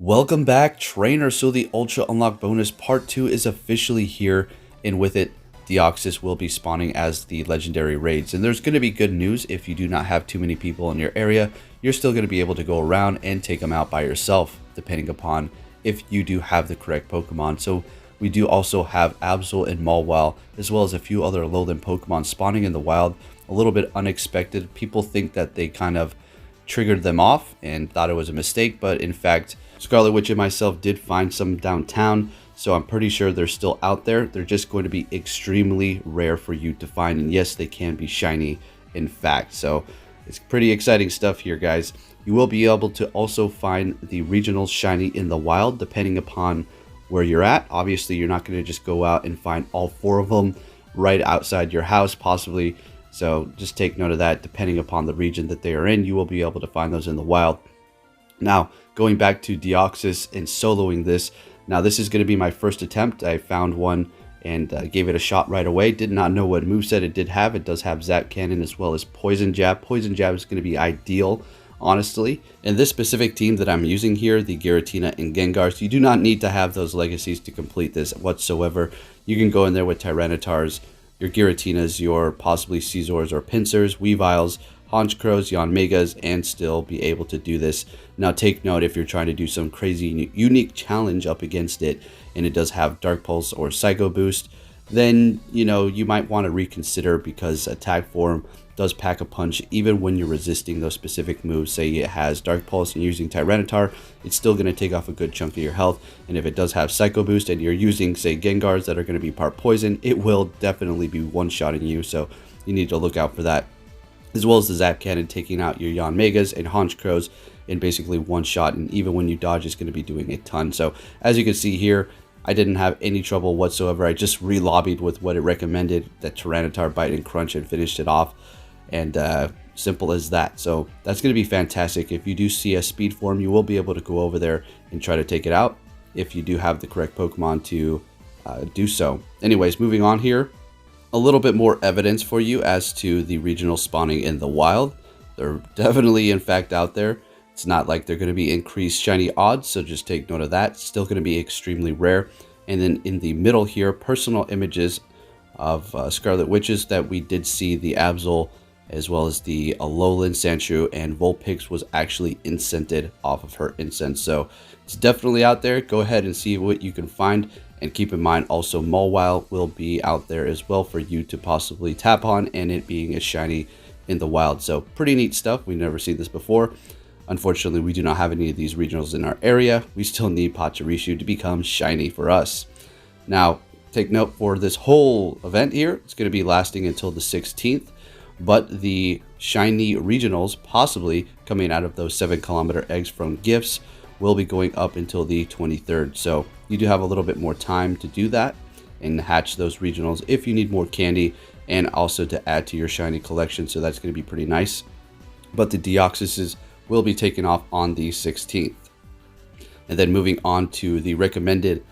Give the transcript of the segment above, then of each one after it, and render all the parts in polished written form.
Welcome back, trainer. So the Ultra Unlock bonus part 2 is officially here, and with it, Deoxys will be spawning as the legendary raids. And there's going to be good news. If you do not have too many people in your area, you're still going to be able to go around and take them out by yourself, depending upon if you do have the correct Pokemon. So we do also have Absol and Mawile, as well as a few other Alolan Pokemon spawning in the wild. A little bit unexpected. People think that they kind of triggered them off and thought it was a mistake, but in fact, Scarlet Witch and myself did find some downtown, so I'm pretty sure they're still out there. They're just going to be extremely rare for you to find, and yes, they can be shiny, in fact. So it's pretty exciting stuff here, guys. You will be able to also find the regional shiny in the wild, depending upon where you're at. Obviously, you're not going to just go out and find all 4 of them right outside your house, possibly. So just take note of that. Depending upon the region that they are in, you will be able to find those in the wild. Now, going back to Deoxys and soloing this. Now, this is going to be my first attempt. I found one and gave it a shot right away. Did not know what moveset it did have. It does have Zap Cannon as well as Poison Jab. Poison Jab is going to be ideal, honestly. And this specific team that I'm using here, the Giratina and Gengars, you do not need to have those legacies to complete this whatsoever. You can go in there with Tyrannitars, your Giratinas, your possibly Scizors or Pincers, Weaviles, Honchkrows, Yanmegas, and still be able to do this. Now take note, if you're trying to do some crazy unique challenge up against it, and it does have Dark Pulse or Psycho Boost, then you might want to reconsider, because attack form does pack a punch even when you're resisting those specific moves. Say it has Dark Pulse and you're using Tyranitar, it's still going to take off a good chunk of your health. And if it does have Psycho Boost and you're using, say, Gengars that are going to be part poison, it will definitely be one-shotting you, so you need to look out for that. As well as the Zap Cannon taking out your Yanmegas and Honchkrows in basically one shot, and even when you dodge, it's going to be doing a ton. So as you can see here, I didn't have any trouble whatsoever. I just re-lobbied with what it recommended, that Tyranitar Bite and Crunch, and finished it off. And simple as that. So that's going to be fantastic. If you do see a speed form, you will be able to go over there and try to take it out if you do have the correct Pokemon to do so. Anyways, moving on here. A little bit more evidence for you as to the regional spawning in the wild. They're definitely, in fact, out there. It's not like they're going to be increased shiny odds, so just take note of that. Still going to be extremely rare. And then in the middle here, personal images of Scarlet Witches that we did see. The Absol, as well as the Alolan, Sandshrew, and Vulpix was actually incented off of her incense. So it's definitely out there. Go ahead and see what you can find. And keep in mind also, Mawile will be out there as well for you to possibly tap on, and it being a shiny in the wild. So pretty neat stuff. We've never seen this before. Unfortunately, we do not have any of these regionals in our area. We still need Pachirisu to become shiny for us. Now, take note for this whole event here. It's going to be lasting until the 16th. But the shiny regionals, possibly coming out of those 7-kilometer eggs from gifts, will be going up until the 23rd. So you do have a little bit more time to do that and hatch those regionals if you need more candy, and also to add to your shiny collection. So that's going to be pretty nice. But the Deoxyses will be taken off on the 16th. And then moving on to the recommended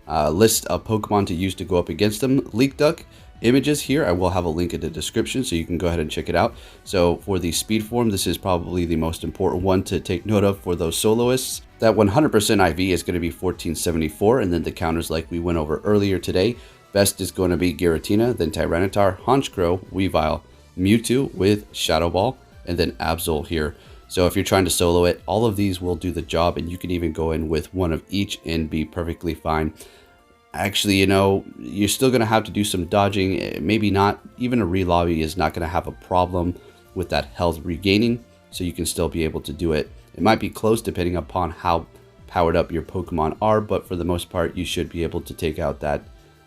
list of Pokemon to use to go up against them. Leak Duck images here, I will have a link in the description, so you can go ahead and check it out. So for the speed form, this is probably the most important one to take note of for those soloists. That 100% IV is going to be 1474, and then the counters like we went over earlier today. Best is going to be Giratina, then Tyranitar, Honchkrow, Weavile, Mewtwo with Shadow Ball, and then Absol here. So if you're trying to solo it, all of these will do the job, and you can even go in with one of each and be perfectly fine. Actually, you're still going to have to do some dodging. Maybe not. Even a re-lobby is not going to have a problem with that health regaining, so you can still be able to do it. It might be close depending upon how powered up your Pokemon are, but for the most part, you should be able to take out that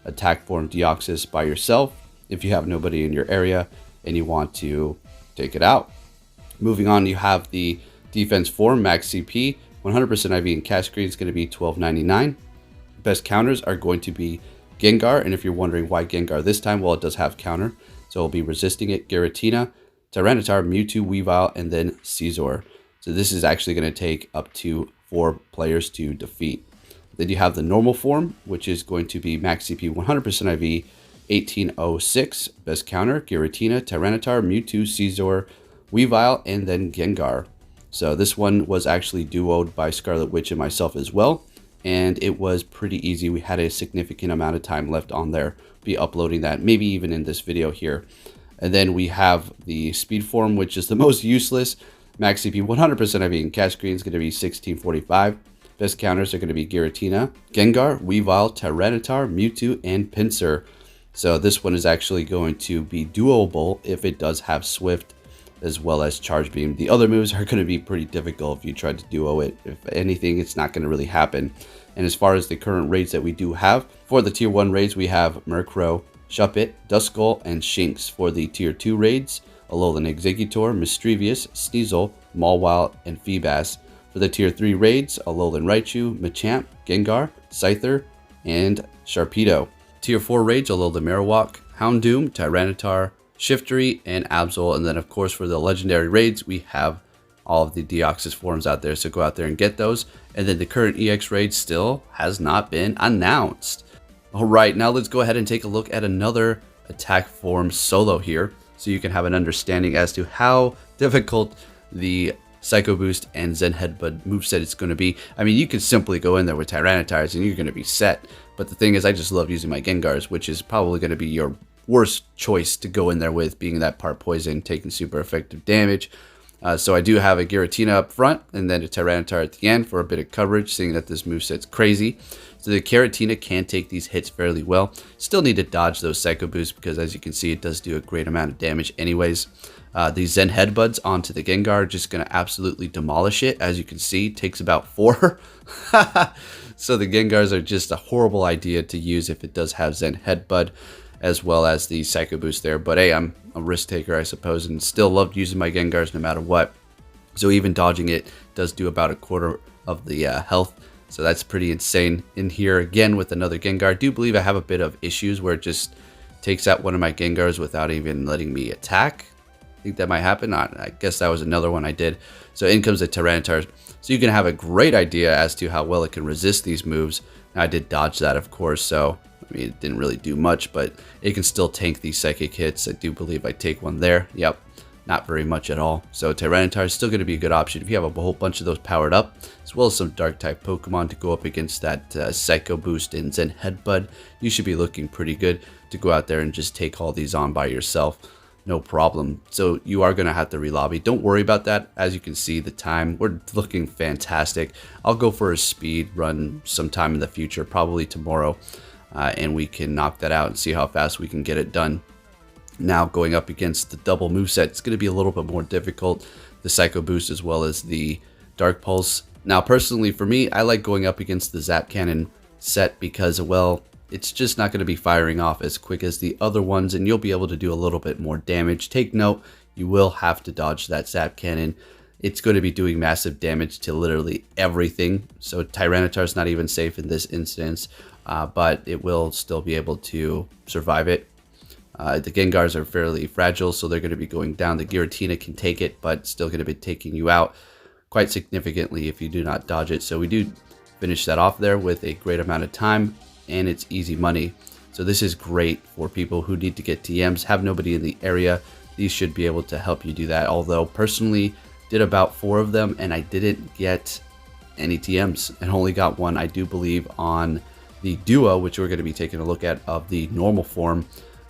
attack form Deoxys by yourself if you have nobody in your area and you want to take it out. Moving on, you have the defense form, max CP, 100% IV and cash green is going to be $12.99. Best counters are going to be Gengar, and if you're wondering why Gengar this time, well, it does have counter, so it'll be resisting it. Giratina, Tyranitar, Mewtwo, Weavile, and then Scizor. So this is actually going to take up to 4 players to defeat. Then you have the normal form, which is going to be max CP 100% IV, 1806. Best counter, Giratina, Tyranitar, Mewtwo, Scizor, Weavile, and then Gengar. So this one was actually duoed by Scarlet Witch and myself as well, and it was pretty easy. We had a significant amount of time left on there. Be uploading that maybe even in this video here. And then we have the speed form, which is the most useless. Max CP 100% IV and Cash Green is going to be 1645. Best counters are going to be Giratina, Gengar, Weavile, Tyranitar, Mewtwo, and Pinsir. So this one is actually going to be doable if it does have Swift as well as Charge Beam. The other moves are going to be pretty difficult if you try to duo it. If anything, it's not going to really happen. And as far as the current raids that we do have, for the tier 1 raids, we have Murkrow, Shuppet, Duskull, and Shinx. For the tier 2 raids, Alolan Exeggutor, Mischievous, Sneasel, Mawile, and Feebas. For the tier 3 raids, Alolan Raichu, Machamp, Gengar, Scyther, and Sharpedo. Tier 4 raids, Alolan Marowak, Houndoom, Tyranitar, Shiftry, and Absol. And then of course for the legendary raids, we have all of the Deoxys forms out there, so go out there and get those. And then the current EX raid still has not been announced. Alright, now let's go ahead and take a look at another attack form solo here, so you can have an understanding as to how difficult the Psycho Boost and Zen Headbutt moveset is going to be. I mean, you could simply go in there with Tyranitars and you're going to be set. But the thing is, I just love using my Gengars, which is probably going to be your worst choice to go in there with, being that part poison, taking super effective damage. So I do have a Giratina up front and then a Tyranitar at the end for a bit of coverage, seeing that this moveset's crazy. So the Giratina can take these hits fairly well. Still need to dodge those Psycho Boosts because, as you can see, it does do a great amount of damage anyways. These Zen Headbutts onto the Gengar are just going to absolutely demolish it. As you can see, it takes about 4. So the Gengars are just a horrible idea to use if it does have Zen Headbutt, as well as the Psycho Boost there. But hey, I'm a risk taker, I suppose, and still loved using my Gengars no matter what. So even dodging it does do about a quarter of the health. So that's pretty insane. In here again with another Gengar. I do believe I have a bit of issues where it just takes out one of my Gengars without even letting me attack. I think that might happen. I guess that was another one I did. So in comes the Tyranitar. So you can have a great idea as to how well it can resist these moves. Now, I did dodge that, of course, so I mean, it didn't really do much, but it can still tank these psychic hits. I do believe I take one there. Yep, not very much at all. So Tyranitar is still going to be a good option if you have a whole bunch of those powered up, as well as some dark type Pokemon to go up against that Psycho Boost and Zen Headbutt. You should be looking pretty good to go out there and just take all these on by yourself. No problem. So you are going to have to relobby. Don't worry about that. As you can see, the time, we're looking fantastic. I'll go for a speed run sometime in the future, probably tomorrow, and we can knock that out and see how fast we can get it done. Now going up against the double moveset, it's going to be a little bit more difficult. The Psycho Boost as well as the Dark Pulse. Now personally for me, I like going up against the Zap Cannon set because, well, it's just not going to be firing off as quick as the other ones, and you'll be able to do a little bit more damage. Take note, you will have to dodge that Zap Cannon. It's going to be doing massive damage to literally everything. So Tyranitar's not even safe in this instance, but it will still be able to survive it. The Gengars are fairly fragile, so they're going to be going down. The Giratina can take it, but still going to be taking you out quite significantly if you do not dodge it. So we do finish that off there with a great amount of time, and it's easy money. So this is great for people who need to get TMs, have nobody in the area. These should be able to help you do that. Although personally did about 4 of them and I didn't get any TMs and only got one, I do believe, on the duo, which we're going to be taking a look at, of the normal form.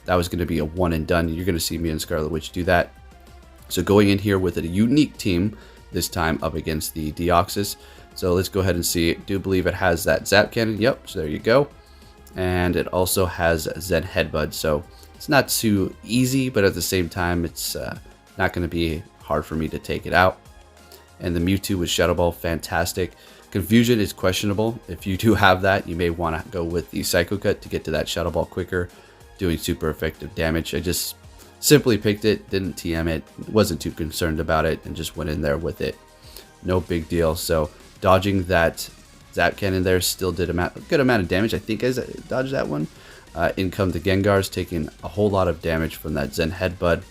That was going to be a one and done. You're going to see me and Scarlet Witch do that. So going in here with a unique team, this time up against the Deoxys. So let's go ahead and see. I do believe it has that Zap Cannon. Yep, so there you go. And it also has Zen Headbutt. So it's not too easy, but at the same time, it's not going to be hard for me to take it out. And the Mewtwo with Shadow Ball, fantastic. Confusion is questionable. If you do have that, you may want to go with the Psycho Cut to get to that Shadow Ball quicker, doing super effective damage. I just simply picked it, didn't TM it, wasn't too concerned about it, and just went in there with it. No big deal. So dodging that Zap Cannon there still did a good amount of damage. I think I dodged that one. In come the Gengars, taking a whole lot of damage from that Zen Headbutt.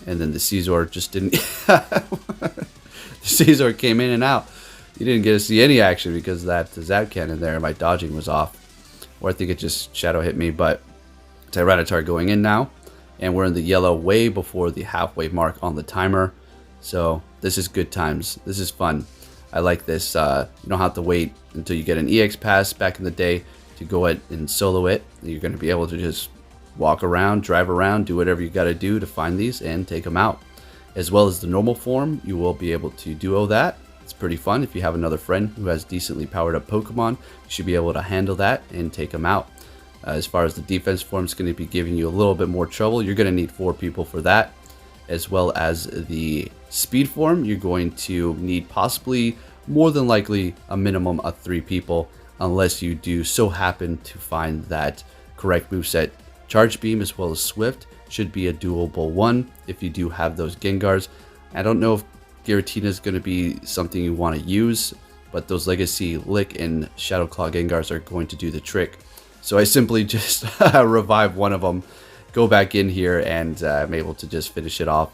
And then the Scizor just didn't... the Scizor came in and out. You didn't get to see any action because that Zap Cannon there, my dodging was off. Or I think it just shadow hit me, but Tyranitar going in now. And we're in the yellow way before the halfway mark on the timer. So this is good times. This is fun. I like this. You don't have to wait until you get an EX pass back in the day to go ahead and solo it. You're going to be able to just walk around, drive around, do whatever you got to do to find these and take them out. As well as the normal form, you will be able to duo that. It's pretty fun. If you have another friend who has decently powered up Pokemon, you should be able to handle that and take them out. As far as the defense form, it's going to be giving you a little bit more trouble. You're going to need 4 people for that. As well as the speed form, you're going to need possibly more than likely a minimum of 3 people, unless you do so happen to find that correct moveset. Charge Beam as well as Swift should be a doable one if you do have those Gengars. I don't know if Giratina is going to be something you want to use, but those Legacy Lick and Shadow Claw Gengars are going to do the trick. So I simply just revive one of them, go back in here, and I'm able to just finish it off.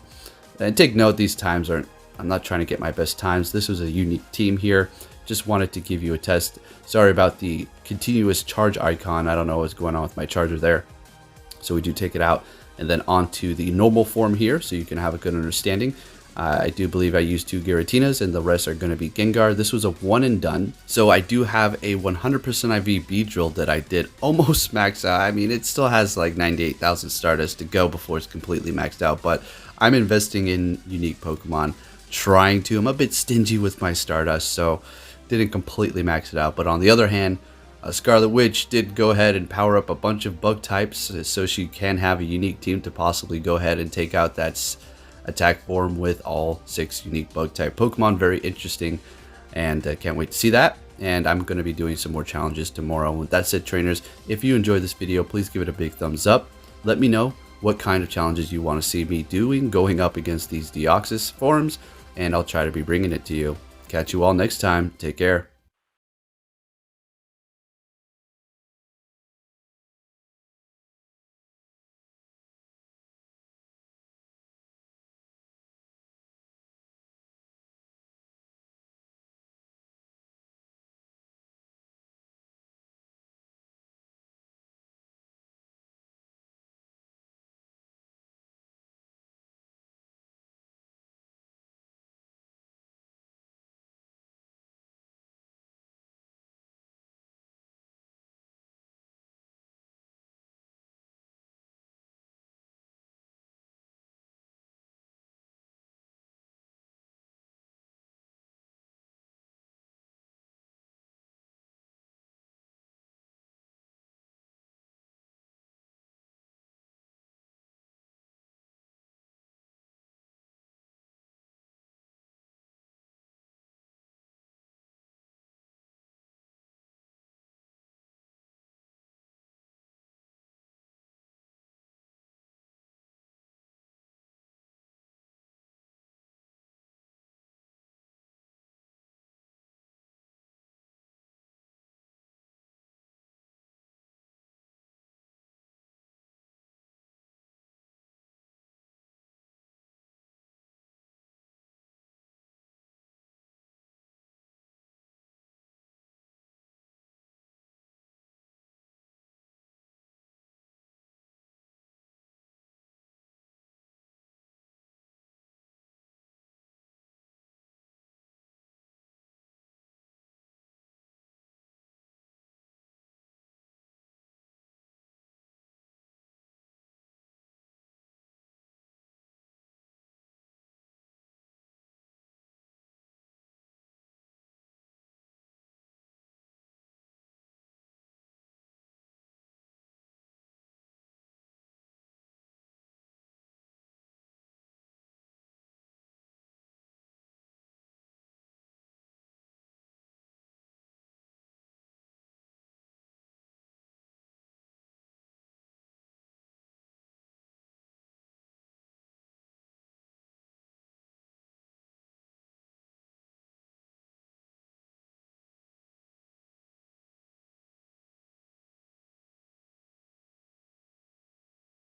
And take note, these times aren't, I'm not trying to get my best times. This was a unique team here. Just wanted to give you a test. Sorry about the continuous charge icon. I don't know what's going on with my charger there. So we do take it out and then onto the normal form here so you can have a good understanding. I do believe I used 2 Giratinas and the rest are going to be Gengar. This was a one and done. So I do have a 100% IV Beedrill that I did almost max out. I mean, it still has like 98,000 Stardust to go before it's completely maxed out, but I'm investing in unique Pokemon, trying to. I'm a bit stingy with my Stardust, so didn't completely max it out. But on the other hand, Scarlet Witch did go ahead and power up a bunch of bug types, so she can have a unique team to possibly go ahead and take out that attack form with all 6 unique bug type Pokemon. Very interesting, and can't wait to see that. And I'm going to be doing some more challenges tomorrow. With that said, trainers, if you enjoyed this video, please give it a big thumbs up. Let me know what kind of challenges you want to see me doing going up against these Deoxys forms, and I'll try to be bringing it to you. Catch you all next time. Take care.